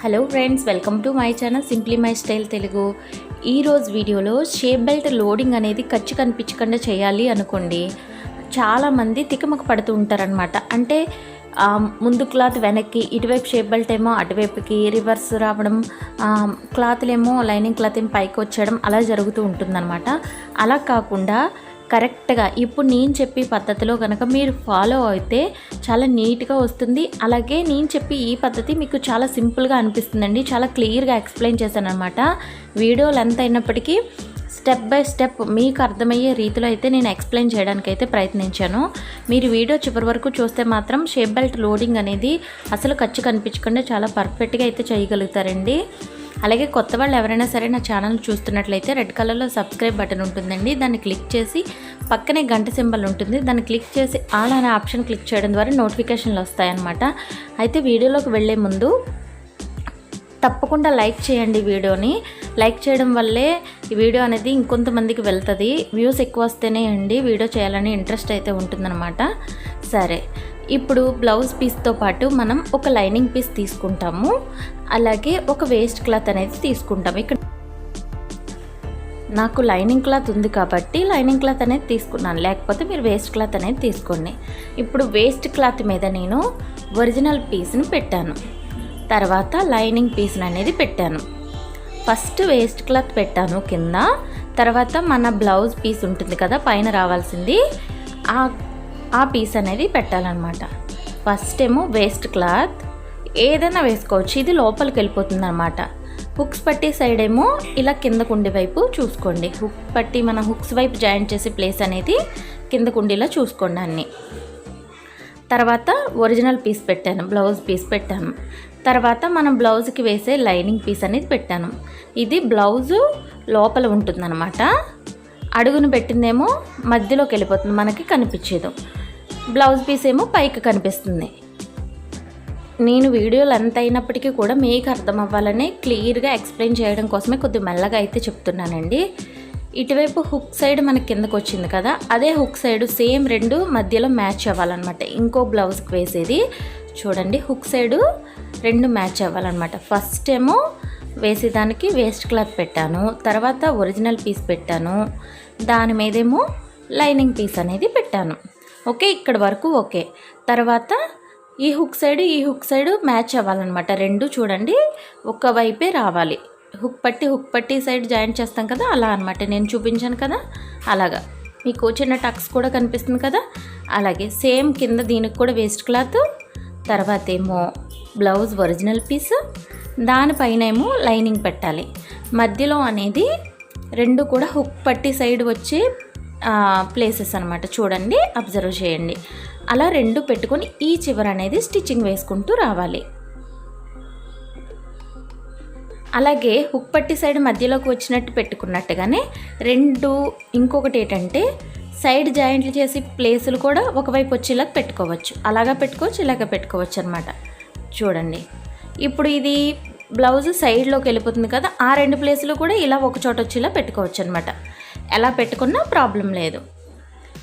Hello friends, welcome to my channel simply my style Telugu. ఈరోజు వీడియోలో shape belt loading అనేది ఖర్చు కనిపించకుండా చేయాలి అనుకోండి. చాలామంది తికమక పడుతూ ఉంటారనమాట. అంటే ముందు క్లాత్ వెనక్కి, ఇటువైపు షేప్ బెల్ట్ ఏమో అటువైపుకి రివర్స్ రావడం, క్లాత్లేమో లైనింగ్ క్లాత్ ఏమో పైకి వచ్చేయడం అలా జరుగుతూ ఉంటుందన్నమాట. అలా కాకుండా కరెక్ట్గా ఇప్పుడు నేను చెప్పే పద్ధతిలో కనుక మీరు ఫాలో అయితే చాలా నీట్గా వస్తుంది. అలాగే నేను చెప్పి ఈ పద్ధతి మీకు చాలా సింపుల్గా అనిపిస్తుందండి. చాలా క్లియర్గా ఎక్స్ప్లెయిన్ చేశాను అనమాట. వీడియో లెంత్ అయినప్పటికీ స్టెప్ బై స్టెప్ మీకు అర్థమయ్యే రీతిలో అయితే నేను ఎక్స్ప్లెయిన్ చేయడానికి అయితే ప్రయత్నించాను. మీరు వీడియో చివరి వరకు చూస్తే మాత్రం షేప్ బెల్ట్ లోడింగ్ అనేది అసలు ఖర్చు కనిపించకుండా చాలా పర్ఫెక్ట్గా అయితే చేయగలుగుతారండి. అలాగే కొత్త వాళ్ళు ఎవరైనా సరే నా ఛానల్ చూస్తున్నట్లయితే రెడ్ కలర్లో సబ్స్క్రైబ్ బటన్ ఉంటుందండి. దాన్ని క్లిక్ చేసి పక్కనే గంట సింబల్ ఉంటుంది, దాన్ని క్లిక్ చేసి ఆల్ అనే ఆప్షన్ క్లిక్ చేయడం ద్వారా నోటిఫికేషన్లు వస్తాయన్నమాట. అయితే వీడియోలోకి వెళ్ళే ముందు తప్పకుండా లైక్ చేయండి. వీడియోని లైక్ చేయడం వల్లే ఈ వీడియో అనేది ఇంకొంతమందికి వెళ్తుంది. వ్యూస్ ఎక్కువ వస్తేనే అండి వీడియో చేయాలని ఇంట్రెస్ట్ అయితే ఉంటుందన్నమాట. సరే, ఇప్పుడు బ్లౌజ్ పీస్తో పాటు మనం ఒక లైనింగ్ పీస్ తీసుకుంటాము. అలాగే ఒక వేస్ట్ క్లాత్ అనేది తీసుకుంటాము. ఇక్కడ నాకు లైనింగ్ క్లాత్ ఉంది కాబట్టి లైనింగ్ క్లాత్ అనేది తీసుకున్నాను, లేకపోతే మీరు వేస్ట్ క్లాత్ అనేది తీసుకోండి. ఇప్పుడు వేస్ట్ క్లాత్ మీద నేను ఒరిజినల్ పీస్ని పెట్టాను, తర్వాత లైనింగ్ పీస్ని అనేది పెట్టాను. ఫస్ట్ వేస్ట్ క్లాత్ పెట్టాను కింద, తర్వాత మన బ్లౌజ్ పీస్ ఉంటుంది కదా పైన రావాల్సింది, ఆ పీస్ అనేది పెట్టాలన్నమాట. ఫస్ట్ ఏమో వేస్ట్ క్లాత్ ఏదైనా వేసుకోవచ్చు, ఇది లోపలికి వెళ్ళిపోతుంది అనమాట. హుక్స్ పట్టి సైడ్ ఏమో ఇలా కింద కుండి వైపు చూసుకోండి. హుక్ పట్టి మన హుక్స్ వైపు జాయింట్ చేసే ప్లేస్ అనేది కింద కుండీలో చూసుకోండి అన్నీ. తర్వాత ఒరిజినల్ పీస్ పెట్టాను, బ్లౌజ్ పీస్ పెట్టాను. తర్వాత మనం బ్లౌజ్కి వేసే లైనింగ్ పీస్ అనేది పెట్టాను. ఇది బ్లౌజు లోపల ఉంటుందన్నమాట. అడుగును పెట్టిందేమో మధ్యలోకి వెళ్ళిపోతుంది, మనకి కనిపించేదు. బ్లౌజ్ పీస్ ఏమో పైకి కనిపిస్తుంది. నేను వీడియోలు ఎంత అయినప్పటికీ కూడా మీకు అర్థం అవ్వాలని క్లియర్గా ఎక్స్ప్లెయిన్ చేయడం కోసమే కొద్దిగా మెల్లగా అయితే చెప్తున్నానండి. ఇటువైపు హుక్ సైడ్ మనకి కిందకు వచ్చింది కదా, అదే హుక్ సైడ్ సేమ్ రెండు మధ్యలో మ్యాచ్ అవ్వాలన్నమాట. ఇంకో బ్లౌజ్కి వేసేది చూడండి, హుక్ సైడు రెండు మ్యాచ్ అవ్వాలన్నమాట. ఫస్ట్ ఏమో వేసేదానికి వేస్ట్ క్లాత్ పెట్టాను, తర్వాత ఒరిజినల్ పీస్ పెట్టాను, దాని మీదేమో లైనింగ్ పీస్ అనేది పెట్టాను. ఓకే, ఇక్కడ వరకు ఓకే. తర్వాత ఈ హుక్ సైడ్ మ్యాచ్ అవ్వాలన్నమాట. రెండు చూడండి ఒక వైపే రావాలి. హుక్ పట్టి సైడ్ జాయింట్ చేస్తాం కదా, అలా అనమాట. నేను చూపించాను కదా అలాగా. మీకు చిన్న టక్స్ కూడా కనిపిస్తుంది కదా, అలాగే సేమ్ కింద దీనికి కూడా వేస్ట్ క్లాత్, తర్వాత ఏమో బ్లౌజ్ ఒరిజినల్ పీస్, దానిపైన ఏమో లైనింగ్ పెట్టాలి. మధ్యలో అనేది రెండు కూడా హుక్ పట్టి సైడ్ వచ్చే ప్లేసెస్ అనమాట. చూడండి, అబ్జర్వ్ చేయండి. అలా రెండు పెట్టుకొని ఈ చివర అనేది స్టిచ్చింగ్ వేసుకుంటూ రావాలి. అలాగే హుక్ పట్టి సైడ్ మధ్యలోకి వచ్చినట్టు పెట్టుకున్నట్టుగానే రెండు ఇంకొకటి ఏంటంటే సైడ్ జాయింట్లు చేసి ప్లేసులు కూడా ఒకవైపు వచ్చేలా పెట్టుకోవచ్చు. అలాగా పెట్టుకోవచ్చు, ఇలాగ పెట్టుకోవచ్చు అనమాట. చూడండి, ఇప్పుడు ఇది బ్లౌజ్ సైడ్లోకి వెళ్ళిపోతుంది కదా, ఆ రెండు ప్లేసులు కూడా ఇలా ఒక చోట వచ్చేలా పెట్టుకోవచ్చు అనమాట. ఎలా పెట్టుకున్నా ప్రాబ్లం లేదు.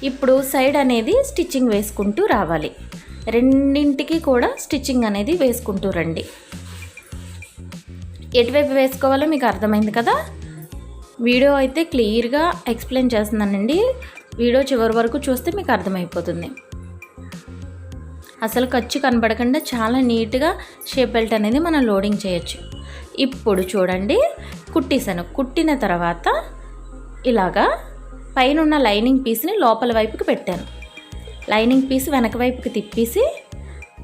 ఇప్పుడు సైడ్ అనేది స్టిచ్చింగ్ వేసుకుంటూ రావాలి. రెండింటికి కూడా స్టిచ్చింగ్ అనేది వేసుకుంటూ రండి. ఎటువైపు వేసుకోవాలో మీకు అర్థమైంది కదా. వీడియో అయితే క్లియర్గా ఎక్స్ప్లెయిన్ చేస్తున్నానండి. వీడియో చివరి వరకు చూస్తే మీకు అర్థమైపోతుంది. అసలు ఖర్చు కనబడకుండా చాలా నీట్గా షేప్ బెల్ట్ అనేది మనం లోడింగ్ చేయొచ్చు. ఇప్పుడు చూడండి, కుట్టేసాను. కుట్టిన తర్వాత ఇలాగా పైన ఉన్న లైనింగ్ పీస్ని లోపల వైపుకి పెట్టాను. లైనింగ్ పీస్ వెనక వైపుకి తిప్పేసి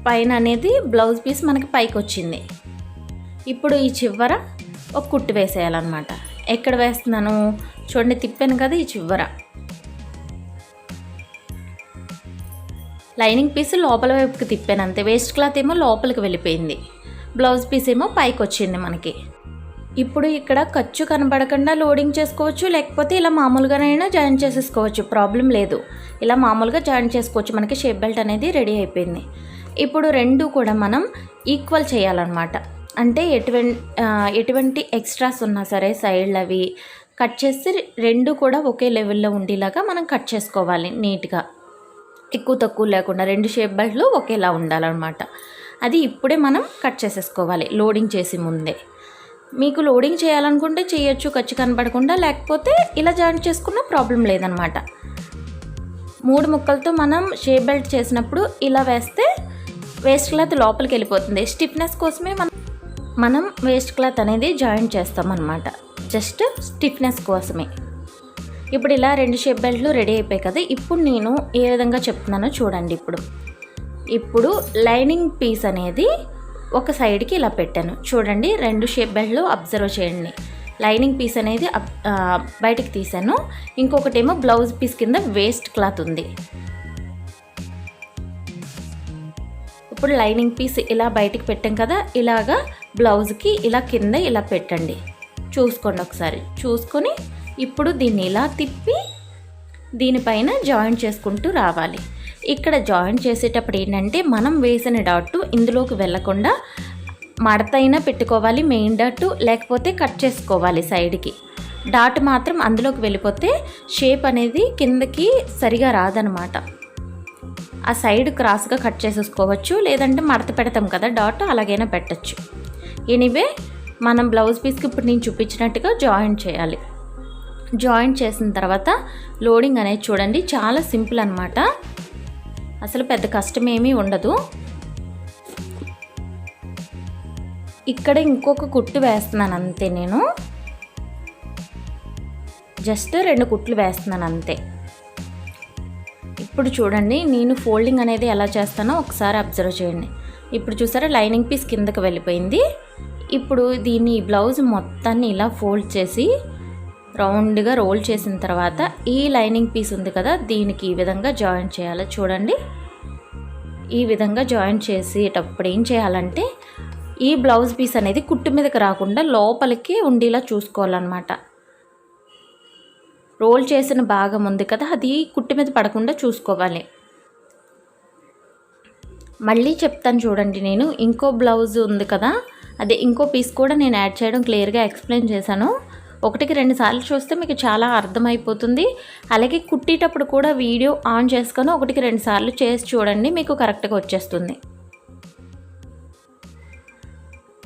పైన అనేది బ్లౌజ్ పీస్ మనకి పైకి వచ్చింది. ఇప్పుడు ఈ చివర ఒక కుట్టు వేసేయాలన్నమాట. ఎక్కడ వేస్తున్నాను చూడండి, తిప్పాను కదా ఈ చివర. లైనింగ్ పీస్ లోపల వైపుకి తిప్పాను అంతే. వేస్ట్ క్లాత్ ఏమో లోపలికి వెళ్ళిపోయింది, బ్లౌజ్ పీస్ ఏమో పైకి వచ్చింది మనకి. ఇప్పుడు ఇక్కడ ఖర్చు కనబడకుండా లోడింగ్ చేసుకోవచ్చు, లేకపోతే ఇలా మామూలుగానైనా జాయిన్ చేసేసుకోవచ్చు, ప్రాబ్లం లేదు. ఇలా మామూలుగా జాయిన్ చేసుకోవచ్చు. మనకి షేప్ బెల్ట్ అనేది రెడీ అయిపోయింది. ఇప్పుడు రెండు కూడా మనం ఈక్వల్ చేయాలన్నమాట. అంటే ఎటువంటి ఎక్స్ట్రాస్ ఉన్నా సరే సైడ్లు అవి కట్ చేసి రెండు కూడా ఒకే లెవెల్లో ఉండేలాగా మనం కట్ చేసుకోవాలి నీట్గా. ఎక్కువ తక్కువ లేకుండా రెండు షేప్ బెల్ట్లు ఒకేలా ఉండాలన్నమాట. అది ఇప్పుడే మనం కట్ చేసేసుకోవాలి లోడింగ్ చేసి ముందే. మీకు లోడింగ్ చేయాలనుకుంటే చేయొచ్చు ఖర్చు కనపడకుండా, లేకపోతే ఇలా జాయింట్ చేసుకున్న ప్రాబ్లం లేదనమాట. 3 ముక్కలతో మనం షేప్ బెల్ట్ చేసినప్పుడు ఇలా వేస్తే వేస్ట్ క్లాత్ లోపలికి వెళ్ళిపోతుంది. స్టిఫ్నెస్ కోసమే మనం వేస్ట్ క్లాత్ అనేది జాయింట్ చేస్తామన్నమాట, జస్ట్ స్టిఫ్నెస్ కోసమే. ఇప్పుడు ఇలా 2 షేప్ బెల్ట్లు రెడీ అయిపోయాయి కదా. ఇప్పుడు నేను ఏ విధంగా చెప్తున్నానో చూడండి. ఇప్పుడు లైనింగ్ పీస్ అనేది ఒక సైడ్కి ఇలా పెట్టాను చూడండి. 2 షేప్ బెల్ట్లు అబ్జర్వ్ చేయండి. లైనింగ్ పీస్ అనేది బయటికి తీసాను. ఇంకొకటేమో బ్లౌజ్ పీస్ కింద వేస్ట్ క్లాత్ ఉంది. ఇప్పుడు లైనింగ్ పీస్ ఇలా బయటికి పెట్టాం కదా, ఇలాగా బ్లౌజ్కి ఇలా కింద ఇలా పెట్టండి. చూసుకోండి ఒకసారి. చూసుకొని ఇప్పుడు దీన్ని ఇలా తిప్పి దీనిపైన జాయింట్ చేసుకుంటూ రావాలి. ఇక్కడ జాయింట్ చేసేటప్పుడు ఏంటంటే మనం వేసిన డాట్ ఇందులోకి వెళ్ళకుండా మడతైనా పెట్టుకోవాలి మెయిన్ డాట్, లేకపోతే కట్ చేసుకోవాలి సైడ్కి. డాట్ మాత్రం అందులోకి వెళ్ళిపోతే షేప్ అనేది కిందకి సరిగా రాదనమాట. ఆ సైడ్ క్రాస్గా కట్ చేసేసుకోవచ్చు, లేదంటే మడత పెడతాం కదా డాట్, అలాగైనా పెట్టచ్చు. ఎనీవే మనం బ్లౌజ్ పీస్కి ఇప్పుడు నేను చూపించినట్టుగా జాయింట్ చేయాలి. జాయింట్ చేసిన తర్వాత లోడింగ్ అనేది చూడండి, చాలా సింపుల్ అనమాట. అసలు పెద్ద కష్టమేమీ ఉండదు. ఇక్కడ ఇంకొక కుట్టు వేస్తున్నాను అంతే. నేను జస్ట్ 2 కుట్లు వేస్తున్నాను అంతే. ఇప్పుడు చూడండి నేను ఫోల్డింగ్ అనేది ఎలా చేస్తానో ఒకసారి అబ్జర్వ్ చేయండి. ఇప్పుడు చూసారా లైనింగ్ పీస్ కిందకి వెళ్ళిపోయింది. ఇప్పుడు దీన్ని బ్లౌజ్ మొత్తాన్ని ఇలా ఫోల్డ్ చేసి రౌండ్గా రోల్ చేసిన తర్వాత ఈ లైనింగ్ పీస్ ఉంది కదా, దీనికి ఈ విధంగా జాయింట్ చేయాలి. చూడండి ఈ విధంగా జాయింట్ చేసేటప్పుడు ఏం చేయాలంటే ఈ బ్లౌజ్ పీస్ అనేది కుట్టు మీదకి రాకుండా లోపలికి ఉండేలా చూసుకోవాలన్నమాట. రోల్ చేసిన భాగం ఉంది కదా, అది కుట్టు మీద పడకుండా చూసుకోవాలి. మళ్ళీ చెప్తాను చూడండి. నేను ఇంకో బ్లౌజ్ ఉంది కదా, అదే ఇంకో పీస్ కూడా నేను యాడ్ చేయడం క్లియర్గా ఎక్స్ప్లెయిన్ చేశాను. 1-2 సార్లు చూస్తే మీకు చాలా అర్థమైపోతుంది. అలాగే కుట్టేటప్పుడు కూడా వీడియో ఆన్ చేసుకొని 1-2 సార్లు చేసి చూడండి, మీకు కరెక్ట్గా వచ్చేస్తుంది.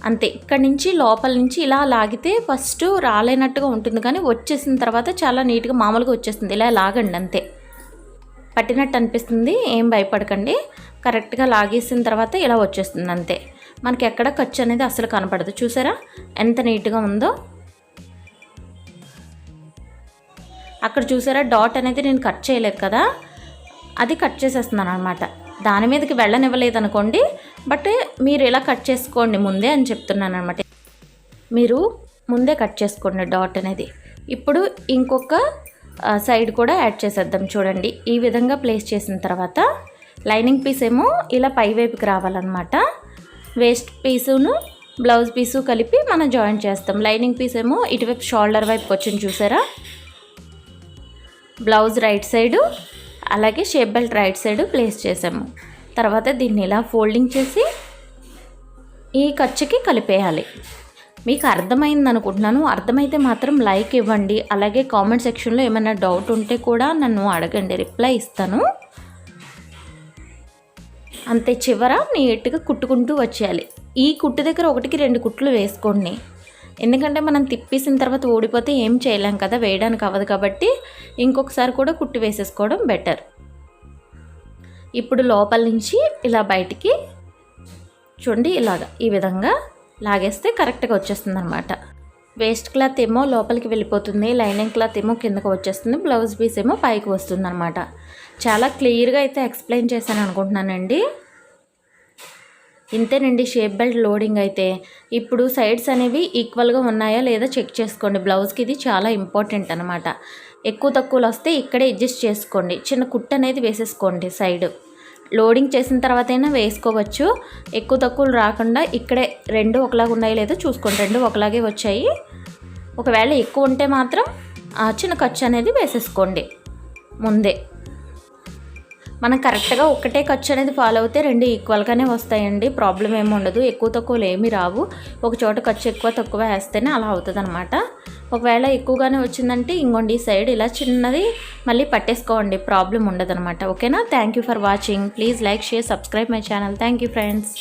అంతే. ఇక్కడి నుంచి లోపల నుంచి ఇలా లాగితే ఫస్ట్ రాలేనట్టుగా ఉంటుంది, కానీ వచ్చేసిన తర్వాత చాలా నీట్గా మామూలుగా వచ్చేస్తుంది. ఇలా లాగండి అంతే. పట్టినట్టు అనిపిస్తుంది, ఏం భయపడకండి. కరెక్ట్గా లాగేసిన తర్వాత ఇలా వచ్చేస్తుంది అంతే. మనకి ఎక్కడ ఖర్చు అనేది అసలు కనపడదు. చూసారా ఎంత నీట్గా ఉందో. అక్కడ చూసారా డాట్ అనేది నేను కట్ చేయలేదు కదా, అది కట్ చేసేస్తున్నాను అనమాట. దాని మీదకి వెళ్ళనివ్వలేదు అనుకోండి, బట్ మీరు ఇలా కట్ చేసుకోండి ముందే అని చెప్తున్నాను అనమాట. మీరు ముందే కట్ చేసుకోండి డాట్ అనేది. ఇప్పుడు ఇంకొక సైడ్ కూడా యాడ్ చేసేద్దాం. చూడండి ఈ విధంగా ప్లేస్ చేసిన తర్వాత లైనింగ్ పీస్ ఏమో ఇలా పై వైపుకి రావాలన్నమాట. వేస్ట్ పీసును బ్లౌజ్ పీసు కలిపి మనం జాయింట్ చేస్తాం. లైనింగ్ పీస్ ఏమో ఇటువైపు షోల్డర్ వైపుకి వచ్చింది చూసారా. బ్లౌజ్ రైట్ సైడు అలాగే shape belt right side place చేసాము. తర్వాత దీన్ని ఇలా ఫోల్డింగ్ చేసి ఈ ఖర్చుకి కలిపేయాలి. మీకు అర్థమైంది అనుకుంటున్నాను. అర్థమైతే మాత్రం లైక్ ఇవ్వండి. అలాగే కామెంట్ సెక్షన్లో ఏమైనా డౌట్ ఉంటే కూడా నన్ను అడగండి, రిప్లై ఇస్తాను. అంతే. చివర నీట్గా కుట్టుకుంటూ వచ్చేయాలి. ఈ కుట్టు దగ్గర 1-2 కుట్లు వేసుకోండి, ఎందుకంటే మనం తిప్పేసిన తర్వాత ఊడిపోతే ఏం చేయలేం కదా, వేయడానికి అవ్వదు. కాబట్టి ఇంకొకసారి కూడా కుట్టు వేసేసుకోవడం బెటర్. ఇప్పుడు లోపల నుంచి ఇలా బయటికి చూడండి, ఇలాగా ఈ విధంగా లాగేస్తే కరెక్ట్గా వచ్చేస్తుంది అనమాట. వేస్ట్ క్లాత్ ఏమో లోపలికి వెళ్ళిపోతుంది, లైనింగ్ క్లాత్ ఏమో కిందకు వచ్చేస్తుంది, బ్లౌజ్ పీస్ ఏమో పైకి వస్తుంది అనమాట. చాలా క్లియర్గా అయితే ఎక్స్ప్లెయిన్ చేశాను అనుకుంటున్నానండి. ఇంతేనండి షేప్ బెల్ట్ లోడింగ్ అయితే. ఇప్పుడు సైడ్స్ అనేవి ఈక్వల్గా ఉన్నాయా లేదా చెక్ చేసుకోండి. బ్లౌజ్కి ఇది చాలా ఇంపార్టెంట్ అనమాట. ఎక్కువ తక్కువలు వస్తే ఇక్కడే అడ్జస్ట్ చేసుకోండి. చిన్న కుట్టు అనేది వేసేసుకోండి సైడ్. లోడింగ్ చేసిన తర్వాత అయినా వేసుకోవచ్చు. ఎక్కువ తక్కువలు రాకుండా ఇక్కడే 2 ఒకలాగా ఉన్నాయో లేదో చూసుకోండి. 2 ఒకలాగే వచ్చాయి. ఒకవేళ ఎక్కువ ఉంటే మాత్రం చిన్న ఖర్చు అనేది వేసేసుకోండి ముందే. మనం కరెక్ట్గా ఒకటే ఖర్చు అనేది ఫాలో అవుతే 2 ఈక్వల్గానే వస్తాయండి, ప్రాబ్లం ఏమి ఉండదు. ఎక్కువ తక్కువలు ఏమీ రావు. ఒక చోట ఖర్చు ఎక్కువ తక్కువ వేస్తేనే అలా అవుతుంది అనమాట. ఒకవేళ ఎక్కువగానే వచ్చిందంటే ఇంకోండి ఈ సైడ్ ఇలా చిన్నది మళ్ళీ పట్టేసుకోండి, ప్రాబ్లం ఉండదన్నమాట. ఓకేనా? Thank you for watching. Please like, share, subscribe my channel. Thank you friends.